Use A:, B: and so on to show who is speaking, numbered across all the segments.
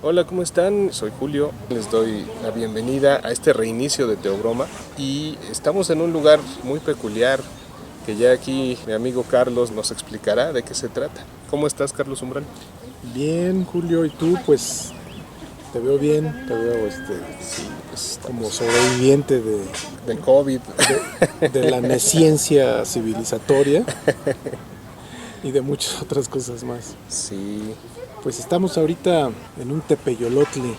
A: Hola, ¿cómo están? Soy Julio. Les doy la bienvenida a este reinicio de Teobroma y estamos en un lugar muy peculiar que ya aquí mi amigo Carlos nos explicará de qué se trata. ¿Cómo estás, Carlos Umbral?
B: Bien, Julio, ¿y tú? Pues te veo bien, te veo
A: Sí, pues
B: como
A: estamos
B: sobreviviente
A: del COVID.
B: de la nesciencia civilizatoria y de muchas otras cosas más.
A: Sí,
B: Pues estamos ahorita en un tepeyolotli,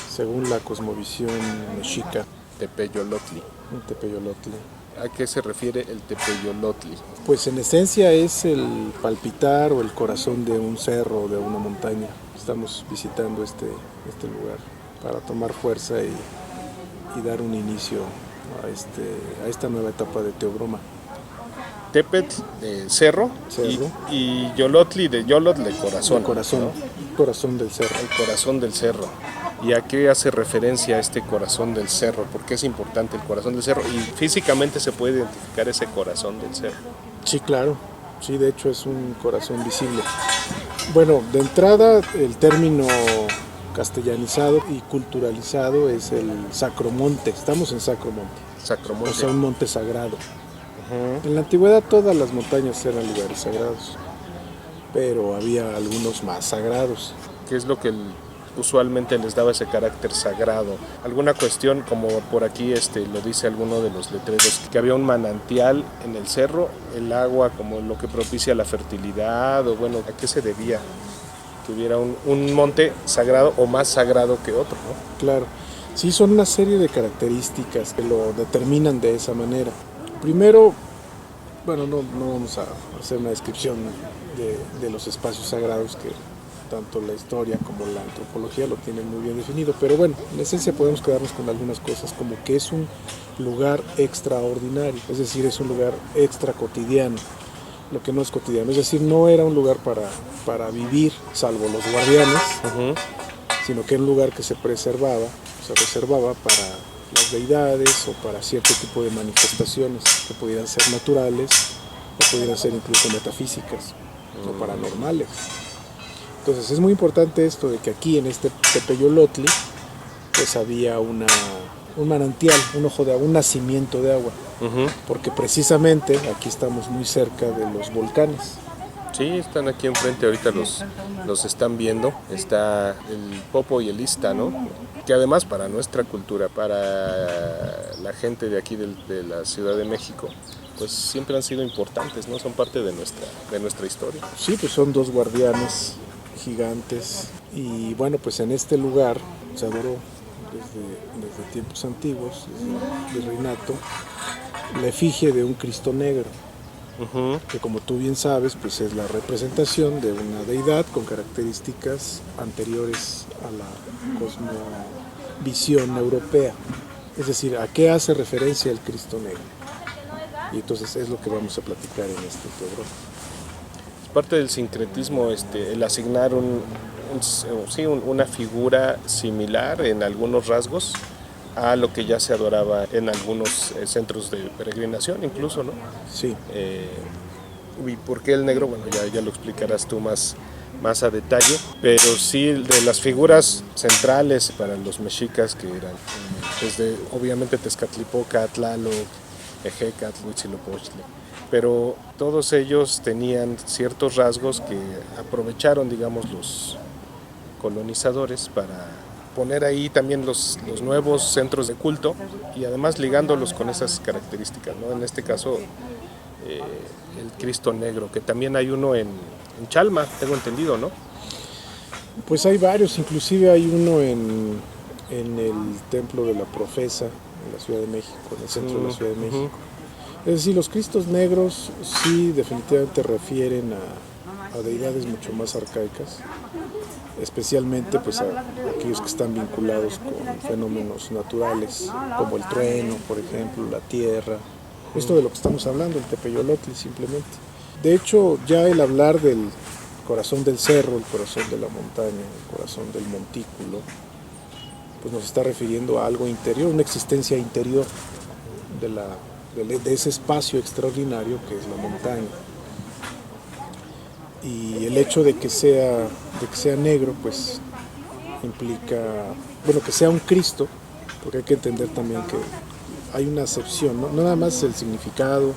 B: según la cosmovisión mexica,
A: Tepeyolotli.
B: un tepeyolotli.
A: ¿A qué se refiere el Tepeyolotli?
B: Pues en esencia es el palpitar o el corazón de un cerro o de una montaña. Estamos visitando este lugar para tomar fuerza y dar un inicio a esta nueva etapa de Teobroma.
A: Tepetl de cerro
B: Cerro,
A: y Yolotli de Yolot de
B: de
A: corazón,
B: corazón,
A: ¿no?
B: corazón del cerro.
A: El corazón del cerro. ¿Y a qué hace referencia este corazón del cerro? ¿Por qué es importante el corazón del cerro? Y físicamente se puede identificar ese corazón del cerro.
B: Sí, claro, sí, de hecho es un corazón visible. Bueno, de entrada el término castellanizado y culturalizado es el sacromonte. Estamos en sacromonte, o
A: Sacromonte.
B: sea, un monte sagrado.
A: Ujú.
B: En la antigüedad todas las montañas eran lugares sagrados, pero había algunos más sagrados.
A: ¿Qué es lo que usualmente les daba ese carácter sagrado? ¿Alguna cuestión, como por aquí lo dice alguno de los letreros, que había un manantial en el cerro, el agua como lo que propicia la fertilidad? O bueno, ¿a qué se debía que hubiera un monte sagrado o más sagrado que otro, ¿no?
B: Claro, sí, son una serie de características que lo determinan de esa manera. Primero, bueno, no vamos a hacer una descripción de los espacios sagrados que tanto la historia como la antropología lo tienen muy bien definido, pero bueno, en esencia podemos quedarnos con algunas cosas como que es un lugar extraordinario, es decir, es un lugar extra cotidiano, lo que no es cotidiano, es decir, no era un lugar para vivir, salvo los guardianes,
A: Ujú.
B: sino que era un lugar que se preservaba, se reservaba para las deidades o para cierto tipo de manifestaciones que pudieran ser naturales o pudieran ser incluso metafísicas o paranormales. Entonces es muy importante esto de que aquí en este Tepeyolotli pues había un manantial, un ojo de agua, un nacimiento de agua,
A: Ujú.
B: porque precisamente aquí estamos muy cerca de los volcanes.
A: Sí, están aquí enfrente, ahorita los están viendo. Está el Popo y el Ista, ¿no? Que además para nuestra cultura, para la gente de aquí de la Ciudad de México, pues siempre han sido importantes, ¿no? Son parte de nuestra historia.
B: Sí, pues son dos guardianes gigantes y bueno, pues en este lugar se adoró desde tiempos antiguos, desde el virreinato, la efigie de un Cristo negro,
A: Ujú.
B: que como tú bien sabes, pues es la representación de una deidad con características anteriores a la cosmovisión europea. Es decir, ¿a qué hace referencia el Cristo negro? Y entonces es lo que vamos a platicar en este programa.
A: Es parte del sincretismo el asignar sí, una figura similar en algunos rasgos a lo que ya se adoraba en algunos centros de peregrinación incluso, ¿no?
B: Sí,
A: Eh, ¿Y por qué el negro? Bueno, ya lo explicarás tú más a detalle, pero sí de las figuras centrales para los mexicas que eran desde obviamente Tezcatlipoca, Tlaloc, Ejecatl, Huitzilopochtli, pero todos ellos tenían ciertos rasgos que aprovecharon, digamos, los colonizadores para poner ahí también los nuevos centros de culto y además ligándolos con esas características, ¿no? En este caso, eh, el Cristo Negro, que también hay uno en Chalma, tengo entendido, ¿no?
B: pues hay varios, inclusive hay uno en el Templo de la Profesa, en la Ciudad de México, en el centro de la Ciudad de
A: Uh-huh.
B: México. Es decir, los Cristos negros sí definitivamente refieren a deidades mucho más arcaicas, especialmente pues a aquellos que están vinculados con fenómenos naturales, como el trueno, por ejemplo, la tierra. Esto de lo que estamos hablando, el Tepeyolotli simplemente. De hecho, ya el hablar del corazón del cerro, el corazón de la montaña, el corazón del montículo, pues nos está refiriendo a algo interior, una existencia interior de ese espacio extraordinario que es la montaña. Y el hecho de que sea negro, pues implica, bueno, que sea un Cristo, porque hay que entender también que hay una acepción, no nada más el significado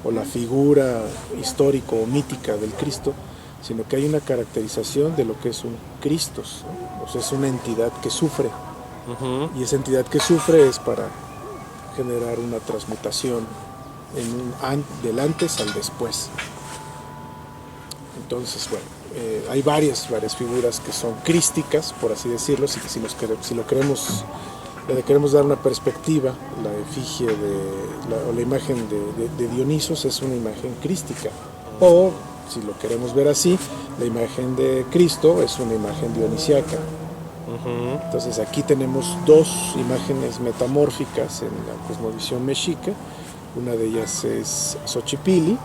B: o la figura histórico o mítica del Cristo, sino que hay una caracterización de lo que es un Christos, ¿no? O sea, es una entidad que sufre, y esa entidad que sufre es para generar una transmutación del antes al después. Entonces, bueno, hay varias figuras que son crísticas, por así decirlo, si le queremos dar una perspectiva, la efigie o la imagen de Dionisos es una imagen crística, o si lo queremos ver así, la imagen de Cristo es una imagen dionisiaca. Entonces aquí tenemos dos imágenes metamórficas en la cosmovisión mexica. Una de ellas es Xochipilli,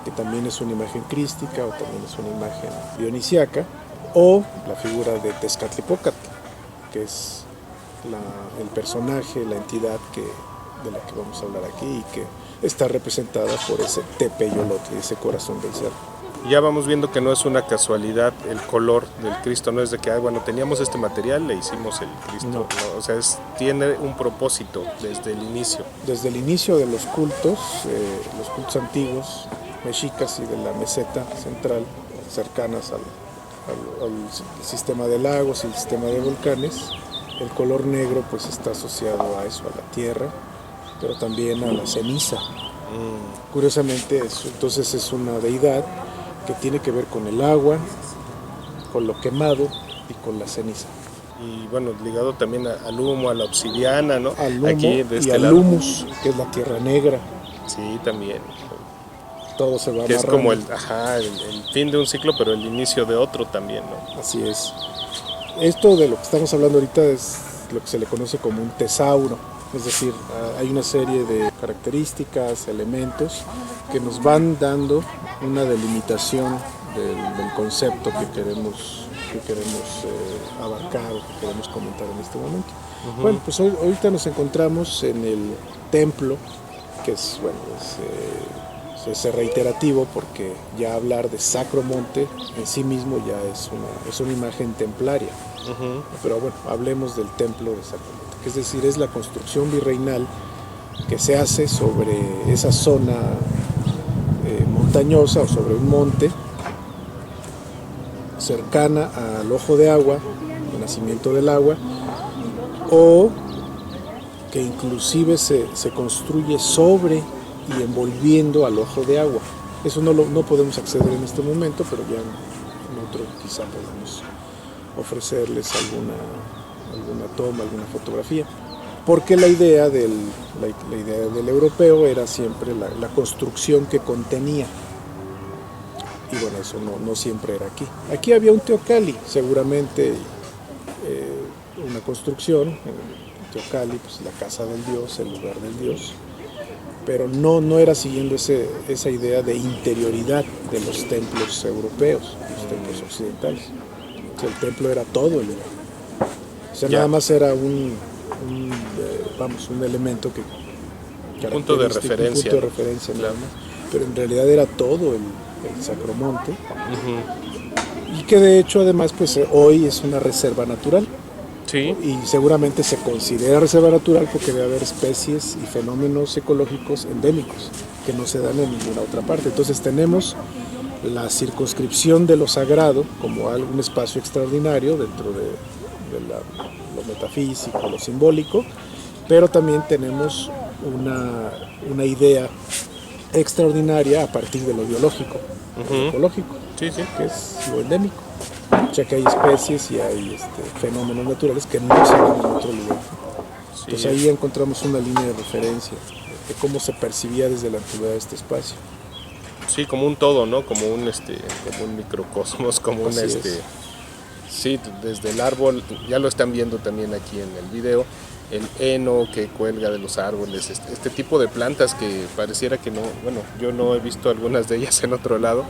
B: que también es una imagen crística o también es una imagen dionisiaca, o la figura de Tezcatlipoca, que es el personaje, la entidad de la que vamos a hablar aquí y que está representada por ese tepeyolote, ese corazón del cerro.
A: Ya vamos viendo que no es una casualidad el color del Cristo, no es de que, bueno, teníamos este material, le hicimos el Cristo.
B: No.
A: No, o sea, tiene un propósito desde el inicio.
B: Desde el inicio de los cultos antiguos, mexicas y de la meseta central, cercanas al sistema de lagos y el sistema de volcanes, el color negro pues está asociado a eso, a la tierra, pero también a la ceniza. Curiosamente, entonces es una deidad que tiene que ver con el agua, con lo quemado y con la ceniza.
A: Y bueno, ligado también al humo, a la obsidiana, ¿no?
B: Al humo
A: aquí, de
B: y
A: este
B: al
A: lado.
B: humus, que es la tierra negra.
A: Sí, también.
B: Todo se va
A: Que es
B: amarrando.
A: como el fin de un ciclo, pero el inicio de otro también, ¿no?
B: Así es. Esto de lo que estamos hablando ahorita es lo que se le conoce como un tesauro. Es decir, hay una serie de características, elementos que nos van dando una delimitación del concepto que queremos abarcar o que queremos comentar en este momento. Bueno, pues ahorita nos encontramos en el templo, que es reiterativo porque ya hablar de Sacro Monte en sí mismo ya es una imagen templaria. Pero bueno, hablemos del templo de Sacro Monte, que es decir, es la construcción virreinal que se hace sobre esa zona montañosa o sobre un monte cercana al ojo de agua, el nacimiento del agua, o que inclusive se construye sobre y envolviendo al ojo de agua. Eso no podemos acceder en este momento, pero ya en otro quizá podemos ofrecerles alguna toma, alguna fotografía, porque la idea del europeo era siempre la construcción que contenía, y bueno, eso no siempre era aquí. Aquí había un teocalli, seguramente una construcción, teocalli, pues la casa del dios, el lugar del dios, pero no era siguiendo esa idea de interioridad de los templos europeos, los templos occidentales. O sea, el templo era todo el lugar. O sea, nada más era un elemento que
A: punto de referencia.
B: Un punto de referencia, claro. Pero en realidad era todo el Sacromonte. Y que de hecho además pues hoy es una reserva natural.
A: Sí.
B: Y seguramente se considera reserva natural porque debe haber especies y fenómenos ecológicos endémicos que no se dan en ninguna otra parte. Entonces tenemos la circunscripción de lo sagrado como algún espacio extraordinario dentro de lo metafísico, lo simbólico, pero también tenemos una idea extraordinaria a partir de lo biológico, lo ecológico,
A: sí.
B: que es lo endémico. O sea que hay especies y hay fenómenos naturales que no se dan en otro lugar. Sí. Entonces ahí encontramos una línea de referencia de cómo se percibía desde la antigüedad este espacio.
A: Sí, como un todo, ¿no? Como un microcosmos, como un sí, desde el árbol, ya lo están viendo también aquí en el video, el heno que cuelga de los árboles, este tipo de plantas que pareciera que no, bueno, yo no he visto algunas de ellas en otro lado.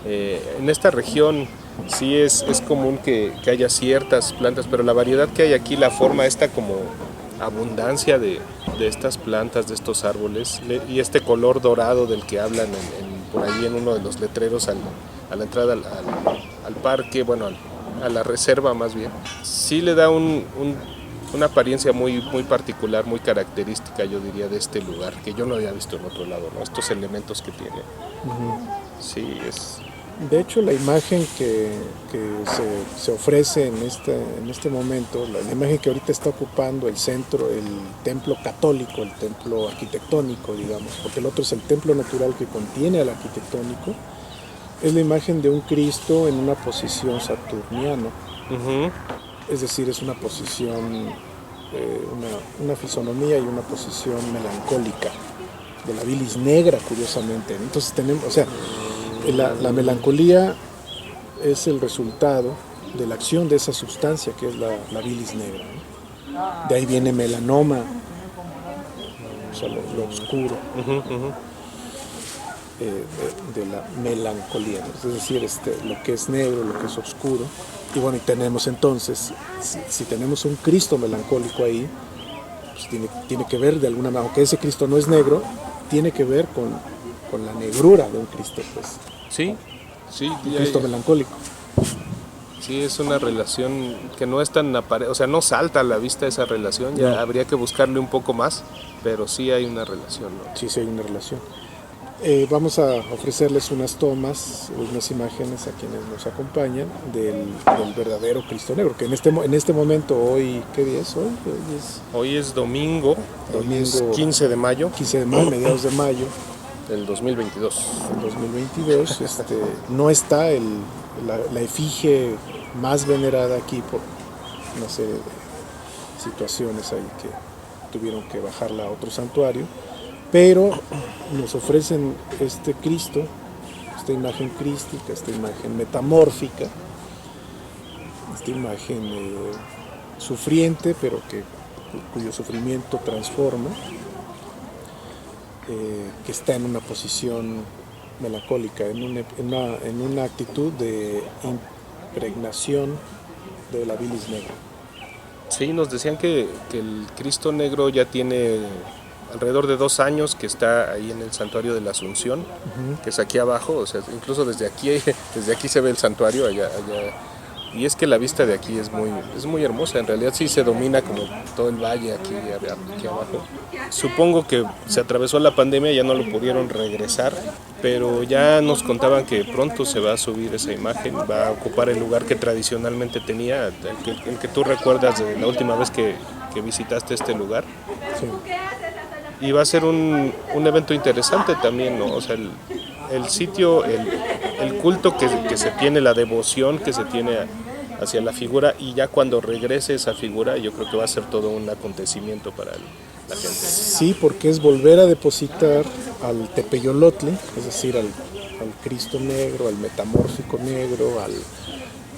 A: En esta región sí es común que haya ciertas plantas, pero la variedad que hay aquí, la forma, esta como abundancia de estas plantas, de estos árboles, y este color dorado del que hablan por ahí en uno de los letreros a la entrada al parque, bueno, a la reserva más bien, sí le da una apariencia muy, muy particular, muy característica, yo diría, de este lugar, que yo no había visto en otro lado, ¿no? Estos elementos que tiene. Sí, es...
B: De hecho, la imagen que se ofrece en este momento, la imagen que ahorita está ocupando el centro, el templo católico, el templo arquitectónico, digamos, porque el otro es el templo natural que contiene al arquitectónico, es la imagen de un Cristo en una posición saturniana. Es decir, es una posición, una fisonomía y una posición melancólica, de la bilis negra, curiosamente. Entonces tenemos, o sea, la melancolía es el resultado de la acción de esa sustancia que es la bilis negra, ¿no? De ahí viene melanoma, o sea, lo oscuro, de la melancolía, ¿no? Es decir, lo que es negro, lo que es oscuro. Y bueno, y tenemos entonces, si tenemos un Cristo melancólico ahí, pues tiene que ver de alguna manera, aunque ese Cristo no es negro, tiene que ver con la negrura de un Cristo, pues.
A: Sí, sí.
B: Un Cristo melancólico.
A: Sí, es una relación que no es tan aparente, o sea, no salta a la vista esa relación, ya habría que buscarle un poco más, pero sí hay una relación, ¿no?
B: Sí, sí hay una relación. Vamos a ofrecerles unas tomas, unas imágenes a quienes nos acompañan del verdadero Cristo Negro, que en este momento, hoy, ¿qué día es hoy?
A: Hoy es domingo, hoy es 15 de mayo.
B: 15 de mayo, mediados de mayo.
A: Del 2022.
B: El 2022, no está la efigie más venerada aquí por una serie de situaciones ahí que tuvieron que bajarla a otro santuario, pero nos ofrecen este Cristo, esta imagen crística, esta imagen metamórfica, esta imagen sufriente, pero cuyo sufrimiento transforma, que está en una posición melancólica, en una actitud de impregnación de la bilis negra.
A: Sí, nos decían que el Cristo Negro ya tiene alrededor de 2 años que está ahí en el santuario de la Asunción, que es aquí abajo, o sea, incluso desde aquí se ve el santuario, allá. Y es que la vista de aquí es muy hermosa, en realidad sí se domina como todo el valle aquí abajo. Supongo que se atravesó la pandemia, ya no lo pudieron regresar, pero ya nos contaban que pronto se va a subir esa imagen, va a ocupar el lugar que tradicionalmente tenía, el que tú recuerdas de la última vez que visitaste este lugar.
B: Sí.
A: Y va a ser un evento interesante también, ¿no? O sea, el sitio, el culto que se tiene, la devoción que se tiene hacia la figura, y ya cuando regrese esa figura, yo creo que va a ser todo un acontecimiento para la gente.
B: Sí, porque es volver a depositar al Tepeyolotli, es decir, al Cristo Negro, al Metamórfico Negro,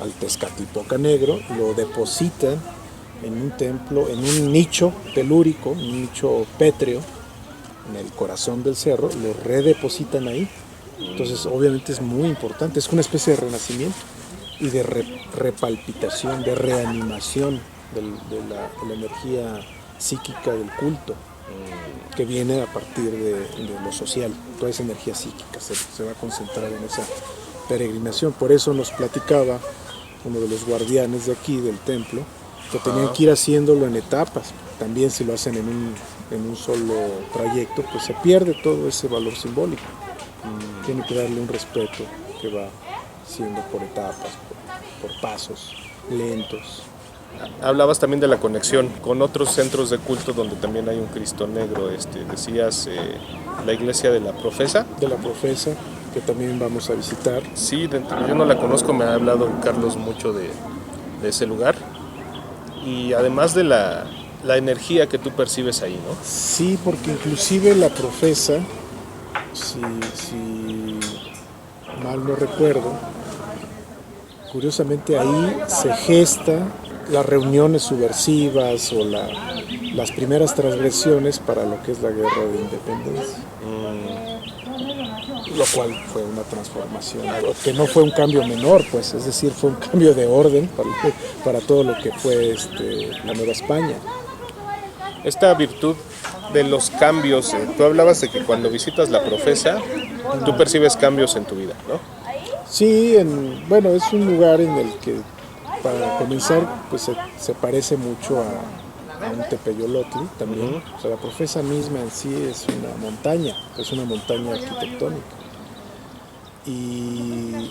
B: al Tezcatlipoca Negro, lo depositan en un templo, en un nicho telúrico, un nicho pétreo, en el corazón del cerro, lo redepositan ahí. Entonces, obviamente es muy importante, es una especie de renacimiento y de repalpitación, de reanimación de la energía psíquica del culto, que viene a partir de lo social. Toda esa energía psíquica se va a concentrar en esa peregrinación. Por eso nos platicaba uno de los guardianes de aquí, del templo, que tenían que ir haciéndolo en etapas. También si lo hacen en un solo trayecto, pues se pierde todo ese valor simbólico. Tiene que darle un respeto que va siendo por etapas, por pasos lentos.
A: Hablabas también de la conexión con otros centros de culto donde también hay un Cristo Negro. Decías la iglesia de la Profesa.
B: De la Profesa, que también vamos a visitar.
A: Sí, yo no la conozco, me ha hablado Carlos mucho de ese lugar. Y además de la energía que tú percibes ahí, ¿no?
B: Sí, porque inclusive la Profesa, si mal no recuerdo, curiosamente ahí se gesta las reuniones subversivas o las primeras transgresiones para lo que es la guerra de independencia. Lo cual fue una transformación, que no fue un cambio menor, pues, es decir, fue un cambio de orden para todo lo que fue la Nueva España.
A: Esta virtud de los cambios, tú hablabas de que cuando visitas la Profesa, tú percibes cambios en tu vida, ¿no?
B: Sí, bueno, es un lugar en el que para comenzar, pues se parece mucho a un Tepeyolotli también.
A: Ujú.
B: O sea, la profesa misma en sí es una montaña arquitectónica. Y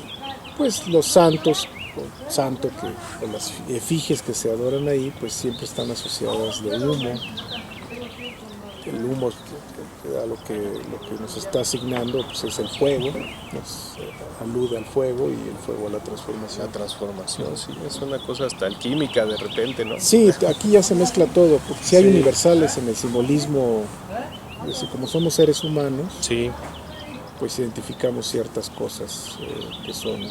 B: pues los santos, o las efigies que se adoran ahí, pues siempre están asociadas de humo. El humo a lo que nos está asignando pues es el fuego, nos alude al fuego y el fuego a la transformación.
A: La transformación, sí, es una cosa hasta alquímica de repente, ¿no?
B: Sí, aquí ya se mezcla todo, porque si hay
A: Sí.
B: universales en el simbolismo, pues, como somos seres humanos,
A: Sí,
B: pues identificamos ciertas cosas que son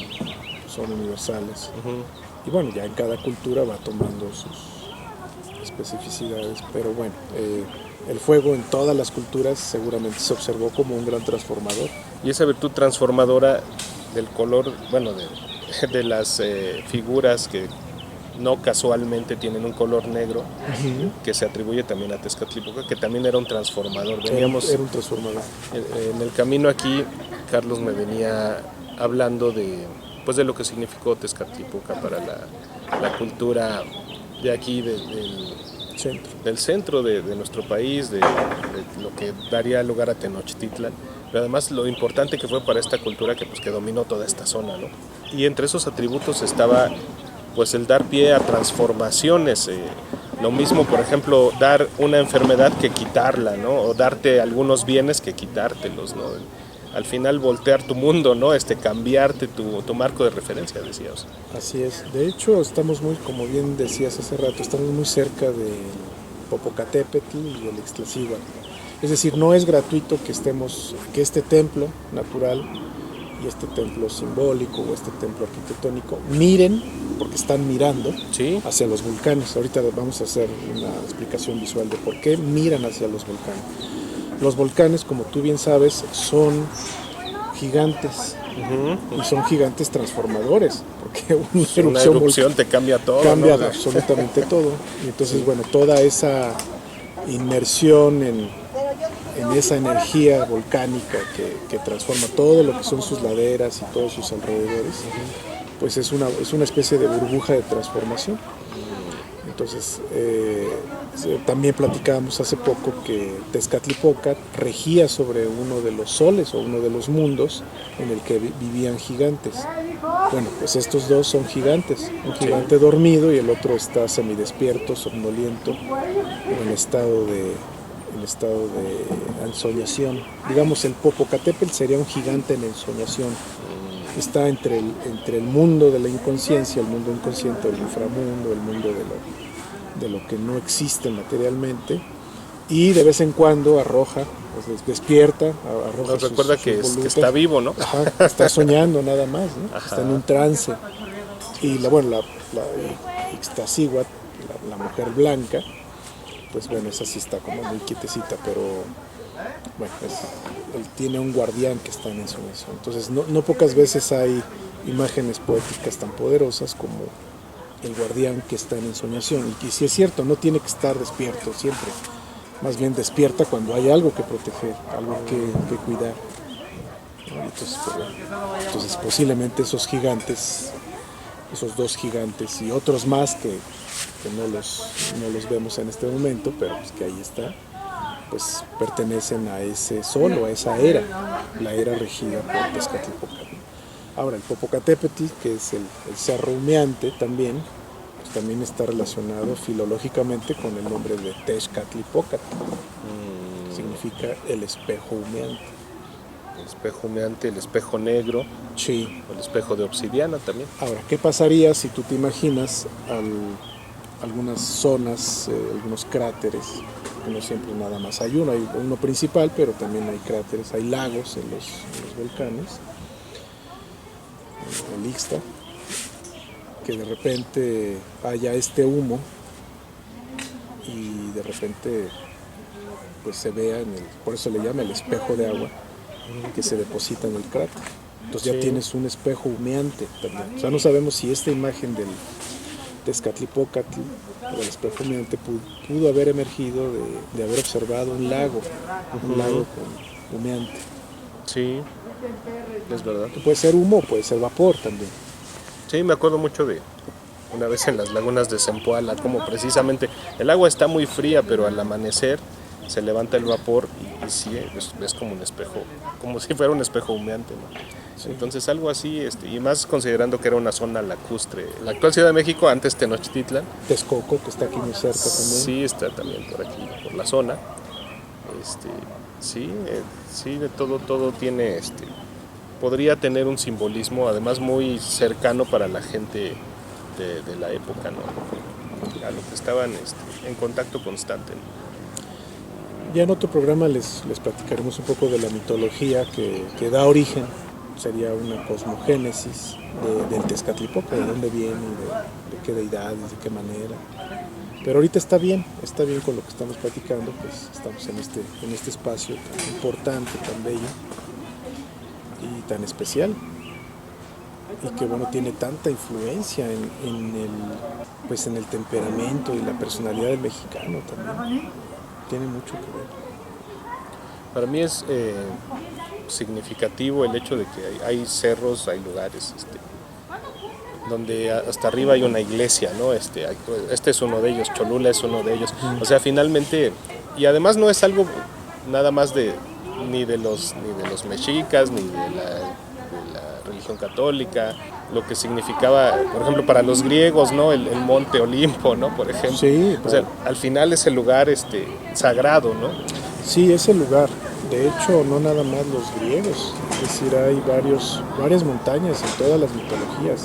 B: universales.
A: ujú.
B: Y bueno, ya en cada cultura va tomando sus especificidades, pero bueno, el fuego en todas las culturas seguramente se observó como un gran transformador.
A: Y esa virtud transformadora del color, bueno, de las figuras que no casualmente tienen un color negro, que se atribuye también a Tezcatlipoca, que también era un transformador. Veníamos
B: Era un transformador.
A: en el camino aquí, Carlos me venía hablando pues de lo que significó Tezcatlipoca para la cultura de aquí,
B: Centro.
A: del centro de nuestro país, de lo que daría lugar a Tenochtitlan, pero además lo importante que fue para esta cultura que dominó toda esta zona, ¿no? Y entre esos atributos estaba pues el dar pie a transformaciones, lo mismo, por ejemplo, dar una enfermedad que quitarla, ¿no? O darte algunos bienes que quitártelos, ¿no? Al final voltear tu mundo, ¿no? Cambiarte tu marco de referencia, decías.
B: Así es. De hecho, estamos muy, como bien decías hace rato, estamos muy cerca de Popocatépetl y el Ixtlaxíhuatl. Es decir, no es gratuito que este templo natural y este templo simbólico o este templo arquitectónico miren, porque están mirando
A: Sí,
B: hacia los volcanes. Ahorita vamos a hacer una explicación visual de por qué miran hacia los volcanes. Los volcanes, como tú bien sabes, son gigantes y son gigantes transformadores, porque
A: una erupción te cambia todo,
B: cambia
A: ¿no?
B: absolutamente todo. Y entonces, bueno, toda esa inmersión en esa energía volcánica que transforma todo lo que son sus laderas y todos sus alrededores, pues es una especie de burbuja de transformación. Entonces, también platicábamos hace poco que Tezcatlipoca regía sobre uno de los soles o uno de los mundos en el que vivían gigantes. Bueno, pues estos dos son gigantes, un gigante dormido y el otro está semidespierto, somnoliento, o en estado de ensoñación. Digamos, el Popocatépetl sería un gigante en ensoñación. Está entre el mundo de la inconsciencia, el mundo inconsciente, el inframundo, el mundo de lo que no existe materialmente, y de vez en cuando arroja, pues despierta, arroja
A: Nos recuerda que
B: volutas.
A: está vivo, ¿no?
B: Ajá, está soñando nada más, ¿no? Está en un trance. Y la Ixtlaxíhuatl, la mujer blanca, pues bueno, esa sí está como muy quietecita, pero bueno, él tiene un guardián que está en ensoñación. Entonces, no pocas veces hay imágenes poéticas tan poderosas como el guardián que está en ensoñación. Y que si es cierto, no tiene que estar despierto siempre. Más bien despierta cuando hay algo que proteger, algo que cuidar. ¿No? Entonces, posiblemente esos gigantes, esos dos gigantes y otros más que no los vemos en este momento, pero pues que ahí está, pues pertenecen a ese sol o a esa era, la era regida por Tezcatlipoca. Ahora, el Popocatépetl, que es el cerro humeante también, pues también está relacionado filológicamente con el nombre de Tezcatlipoca. Significa el espejo humeante.
A: El espejo humeante, el espejo negro,
B: Sí.
A: el espejo de obsidiana también.
B: Ahora, ¿qué pasaría si tú te imaginas algunas zonas, algunos cráteres? No siempre nada más hay uno principal, pero también hay cráteres, hay lagos en los volcanes, el Ixta, que de repente haya este humo y de repente pues se vea por eso le llama el espejo de agua, que se deposita en el cráter. Entonces ya tienes un espejo humeante también. O sea, no sabemos si esta imagen del Tezcatlipoca o el espejo humeante pudo haber emergido de haber observado un lago con humeante.
A: Sí, es verdad.
B: Puede ser humo o puede ser vapor también.
A: Sí, me acuerdo mucho una vez en las lagunas de Zempoala, como precisamente el agua está muy fría, pero al amanecer se levanta el vapor y sí, es como un espejo, como si fuera un espejo humeante, ¿no? Sí. Entonces algo así, y más considerando que era una zona lacustre. La actual Ciudad de México, antes Tenochtitlan.
B: Texcoco, que está aquí muy cerca también.
A: Sí, está también por aquí, por la zona. Sí, de todo tiene, podría tener un simbolismo, además muy cercano para la gente de la época, ¿no? A lo que estaban en contacto constante, ¿no?
B: Ya en otro programa les platicaremos un poco de la mitología que da origen, sería una cosmogénesis del Tezcatlipoca, de dónde viene, de qué deidades, de qué manera. Pero ahorita está bien con lo que estamos platicando, pues estamos en este espacio tan importante, tan bello y tan especial, y que bueno, tiene tanta influencia en el temperamento y la personalidad del mexicano también. Tiene mucho que ver.
A: Para mí es significativo el hecho de que hay cerros, hay lugares donde hasta arriba hay una iglesia, ¿no? Este es uno de ellos, Cholula es uno de ellos. O sea, finalmente, y además no es algo nada más ni de los mexicas, ni de la religión católica, lo que significaba, por ejemplo, para los griegos, ¿no? El monte Olimpo, ¿no? Por ejemplo.
B: Sí,
A: o sea, al final es el lugar sagrado, ¿no?
B: Sí, es el lugar. De hecho, no nada más los griegos, es decir, hay varias montañas en todas las mitologías.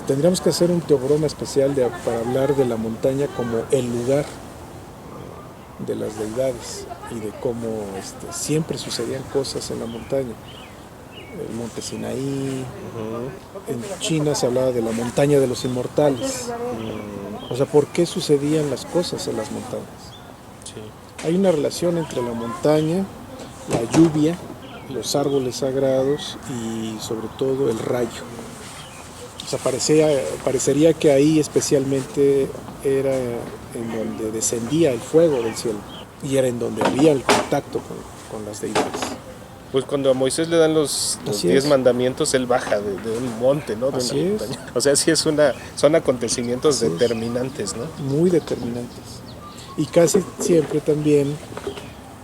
B: Tendríamos que hacer un teobroma especial para hablar de la montaña como el lugar de las deidades y de cómo siempre sucedían cosas en la montaña. El monte Sinaí, en China se hablaba de la montaña de los inmortales. O sea, ¿por qué sucedían las cosas en las montañas? Sí. Hay una relación entre la montaña, la lluvia, los árboles sagrados y sobre todo el rayo. O sea, parecería que ahí especialmente era en donde descendía el fuego del cielo y era en donde había el contacto con las deidades.
A: Pues cuando a Moisés le dan los 10 mandamientos, él baja de un monte, ¿no? De
B: Así
A: una montaña. O sea, sí son acontecimientos determinantes, ¿no?
B: Muy determinantes. Y casi siempre también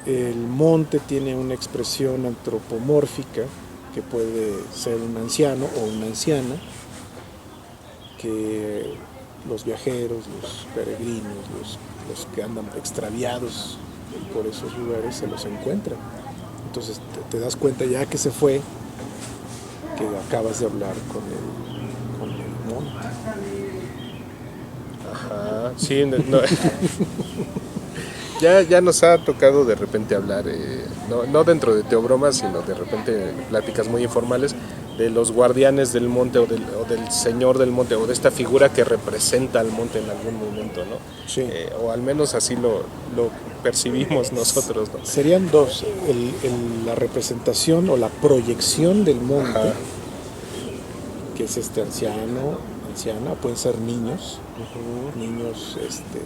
B: el monte tiene una expresión antropomórfica que puede ser un anciano o una anciana, que los viajeros, los peregrinos, los que andan extraviados por esos lugares se los encuentran. Entonces te das cuenta ya que se fue, que acabas de hablar con el monte.
A: Ajá, sí, no. Ya nos ha tocado de repente hablar, no dentro de teobromas, sino de repente pláticas muy informales de los guardianes del monte o del señor del monte o de esta figura que representa al monte en algún momento, ¿no?
B: Sí.
A: O al menos así lo percibimos nosotros, ¿no?
B: Serían dos, la representación o la proyección del monte, ajá, que es anciana, pueden ser niños, niños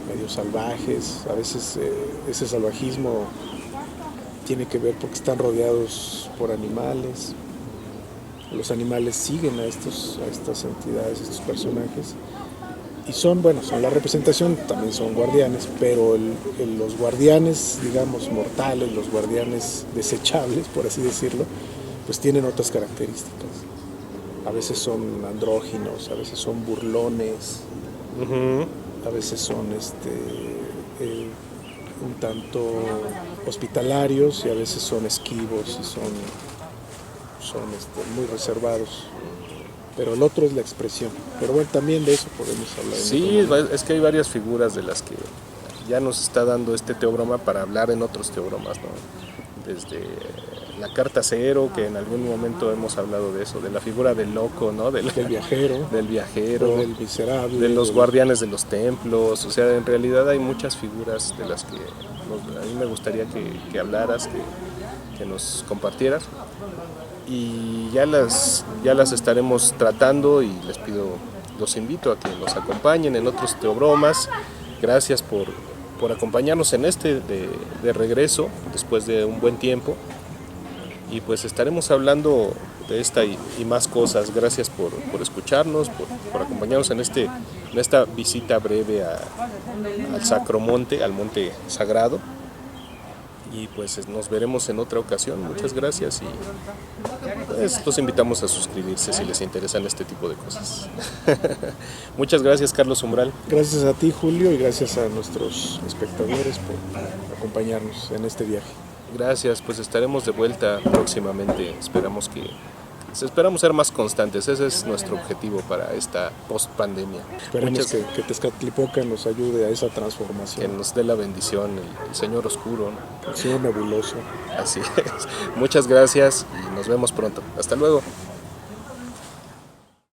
B: medio salvajes, a veces ese salvajismo tiene que ver porque están rodeados por animales. Los animales siguen a estas entidades, a estos personajes, y son la representación, también son guardianes, pero los guardianes, digamos, mortales, los guardianes desechables, por así decirlo, pues tienen otras características. A veces son andróginos, a veces son burlones, a veces son un tanto hospitalarios y a veces son esquivos y son muy reservados, pero el otro es la expresión. Pero bueno, también de eso podemos hablar.
A: Sí, es que hay varias figuras de las que ya nos está dando este teobroma para hablar en otros teobromas, ¿no? Desde la carta cero, que en algún momento hemos hablado de eso, de la figura del loco, ¿no? Del viajero,
B: del miserable,
A: de los guardianes de los templos. O sea, en realidad hay muchas figuras de las que a mí me gustaría que hablaras, que nos compartieras. Y ya las estaremos tratando y los invito a que nos acompañen en otros teobromas. Gracias por acompañarnos en de regreso después de un buen tiempo, y pues estaremos hablando de esta y más cosas. Gracias por escucharnos, por acompañarnos en en esta visita breve al Sacromonte, al Monte Sagrado. Y pues nos veremos en otra ocasión. Muchas gracias y pues, los invitamos a suscribirse si les interesan este tipo de cosas. Muchas gracias, Carlos Umbral.
B: Gracias a ti, Julio, y gracias a nuestros espectadores por acompañarnos en este viaje.
A: Gracias, pues estaremos de vuelta próximamente. Esperamos ser más constantes. Ese es nuestro objetivo para esta post-pandemia.
B: Esperemos que Tezcatlipoca nos ayude a esa
A: Que
B: transformación.
A: nos dé la bendición, el Señor Oscuro, ¿no?
B: El Señor nebuloso.
A: Así es. Muchas gracias y nos vemos pronto. Hasta luego.